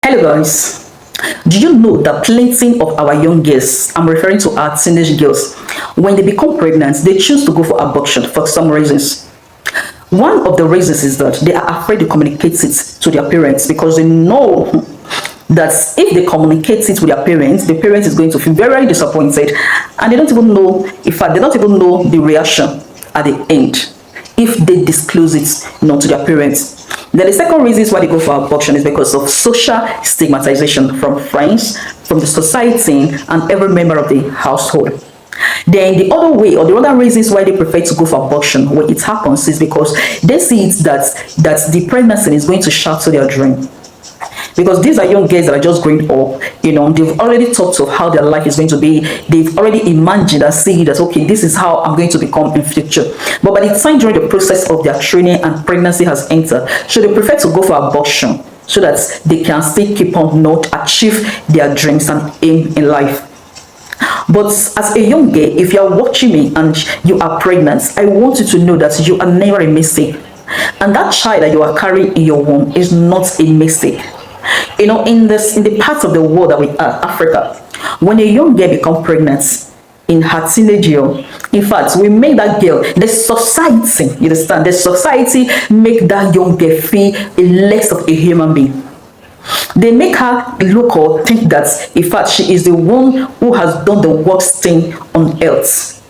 Hello guys, do you know that plenty of our young girls, I'm referring to our teenage girls, when they become pregnant, they choose to go for abortion for some reasons. One of the reasons is that they are afraid to communicate it to their parents because they know that if they communicate it with their parents, the parent is going to feel very, very disappointed, and they don't even know, in fact, they don't even know the reaction at the end if they disclose it, to their parents. Then the second reason why they go for abortion is because of social stigmatization from friends, from the society, and every member of the household. Then the other way, or the other reasons why they prefer to go for abortion when it happens, is because they see it that the pregnancy is going to shatter their dream. Because these are young girls that are just growing up, they've already thought of how their life is going to be. They've already imagined and seen that, okay, this is how I'm going to become in future. But by the time during the process of their training and pregnancy has entered, so they prefer to go for abortion so that they can still keep on not achieve their dreams and aim in life. But as a young girl, if you are watching me and you are pregnant, I want you to know that you are never a mistake. And that child that you are carrying in your womb is not a mistake. In the part of the world that we are, Africa, when a young girl becomes pregnant in her teenage year, in fact, we make that girl, the society, you understand, the society make that young girl feel less of a human being. They make her look or think that, in fact, she is the one who has done the worst thing on earth.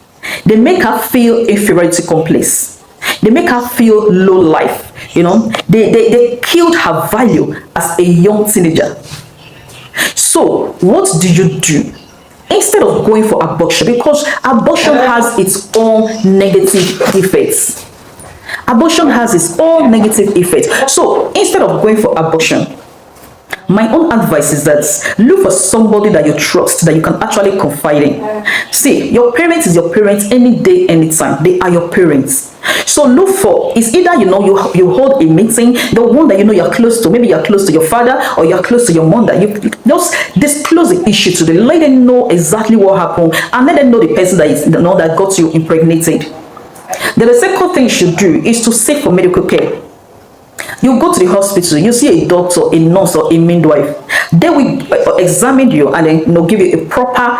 They make her feel inferiority complex. They make her feel low life. They killed her value as a young teenager. So what do you do instead of going for abortion? Because abortion has its own negative effects. Abortion has its own negative effects. So instead of going for abortion, my own advice is that look for somebody that you trust, that you can actually confide in. See, your parents is your parents any day, anytime. They are your parents. So look for, it's either you hold a meeting, the one that you're close to, maybe you're close to your father or you're close to your mother. You just disclose the issue to them, let them know exactly what happened, and let them know the person that got you impregnated. Then the second thing you should do is to seek for medical care. You go to the hospital, you see a doctor, a nurse, or a midwife. They will examine you and then give you a proper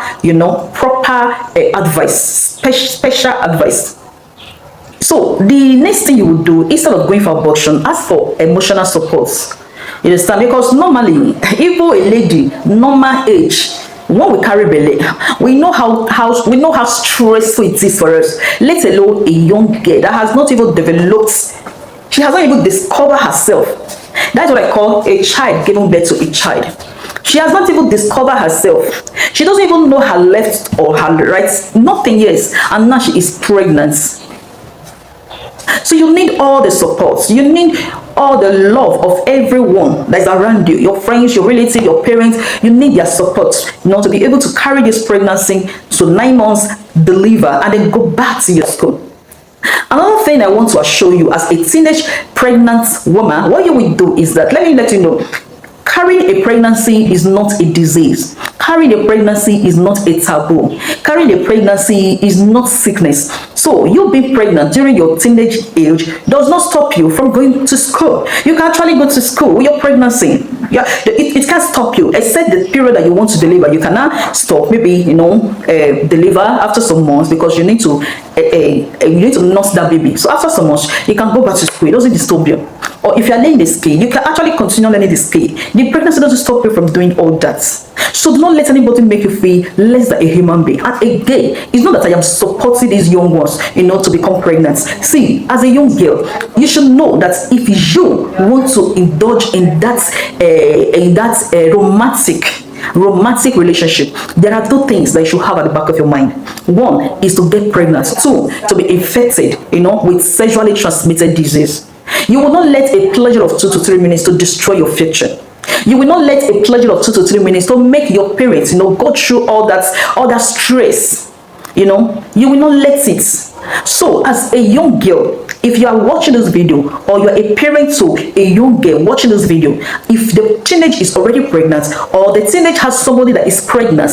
advice, special advice. So the next thing you will do, instead of going for abortion, ask for emotional support. You understand? Because normally, even a lady, normal age, when we carry belly, we know how stressful it is for us. Let alone a young girl that has not even developed. She has not even discovered herself. That's what I call a child giving birth to a child. She has not even discovered herself. She doesn't even know her left or her right. Nothing yet. And now she is pregnant. So you need all the support. You need all the love of everyone that's around you. Your friends, your relatives, your parents. You need their support, to be able to carry this pregnancy to 9 months, deliver, and then go back to your school. Another thing I want to assure you as a teenage pregnant woman, what you will do is that, let me let you know, carrying a pregnancy is not a disease. Carrying a pregnancy is not a taboo. Carrying a pregnancy is not sickness. So you being pregnant during your teenage age does not stop you from going to school. You can actually go to school with your pregnancy. Yeah, it can't stop you, except the period that you want to deliver. You cannot stop, maybe deliver after some months, because you need to nurse that baby. So after some months, you can go back to school. It doesn't disturb you. Or if you're learning the skill, you can actually continue learning the skill. The pregnancy doesn't stop you from doing all that. So do not let anybody make you feel less than a human being. And again, it's not that I am supporting these young ones, to become pregnant. See, as a young girl, you should know that if you want to indulge in that romantic relationship, there are two things that you should have at the back of your mind. One is to get pregnant. Two, to be infected, with sexually transmitted disease. You will not let a pleasure of 2 to 3 minutes to destroy your future. You will not let a pleasure of 2 to 3 minutes to make your parents, go through all that stress. You will not let it. So as a young girl, if you are watching this video, or you are a parent to a young girl watching this video, if the teenage is already pregnant, or the teenage has somebody that is pregnant,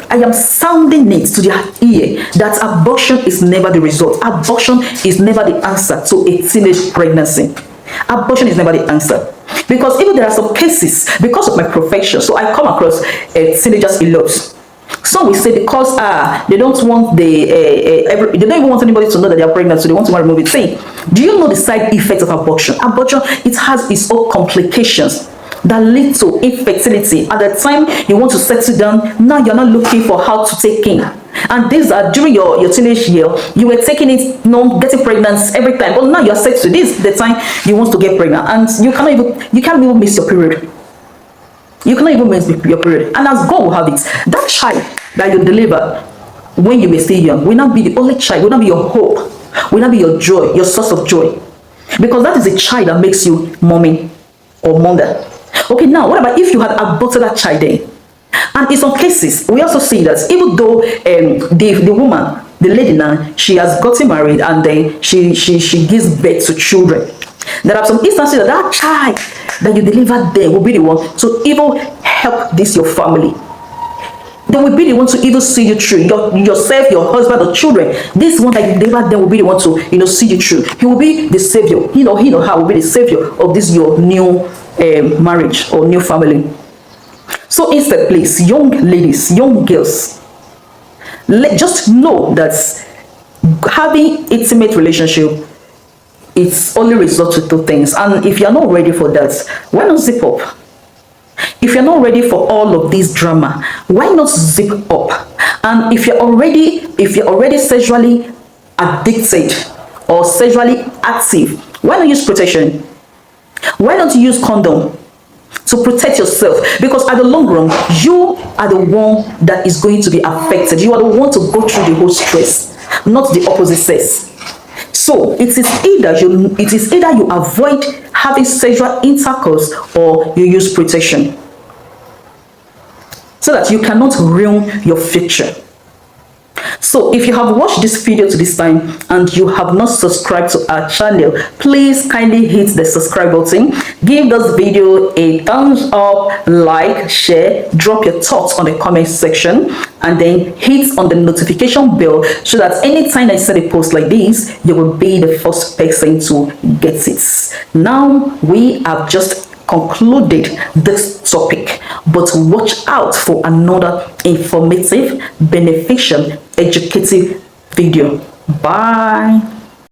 I am sounding it to their ear that abortion is never the result. Abortion is never the answer to a teenage pregnancy. Abortion is never the answer. Because even there are some cases, because of my profession, so I come across teenagers a lot. Some will say because they don't want they don't even want anybody to know that they are pregnant, so they want to remove it. Say, do you know the side effects of abortion? Abortion, it has its own complications that lead to infertility. At the time you want to settle down, now you're not looking for how to take in. And these are during your teenage year, you were taking it, getting pregnant every time. But now you're set to this, the time you want to get pregnant, and you can't even miss your period. You cannot even miss your period. And as God will have it, that child that you deliver when you were still young will not be the only child, will not be your hope, will not be your joy, your source of joy. Because that is a child that makes you mommy or mother. Okay, now what about if you had aborted that child then? And in some cases, we also see that even though the woman, the lady now, she has gotten married and then she gives birth to children. There are some instances that that child that you delivered there will be the one to even help this your family. They will be the one to even see you through. Yourself, your husband, or children. This one that you delivered there will be the one to see you through. He will be the savior. He or her will be the savior of this your new marriage or new family. So instead, please, young ladies, young girls, just know that having intimate relationship, it's only resort to two things. And if you're not ready for that, why not zip up? If you're not ready for all of this drama, why not zip up? And if you're already sexually addicted or sexually active, why not use protection? Why don't you use condom to protect yourself? Because at the long run, you are the one that is going to be affected. You are the one to go through the whole stress, not the opposite sex. So it is either you avoid having sexual intercourse or you use protection, so that you cannot ruin your future. So if you have watched this video to this time and you have not subscribed to our channel, please kindly hit the subscribe button, give this video a thumbs up, like, share, drop your thoughts on the comment section, and then hit on the notification bell so that anytime I set a post like this, you will be the first person to get it. Now we have just concluded this topic, but watch out for another informative, beneficial, educative video. Bye.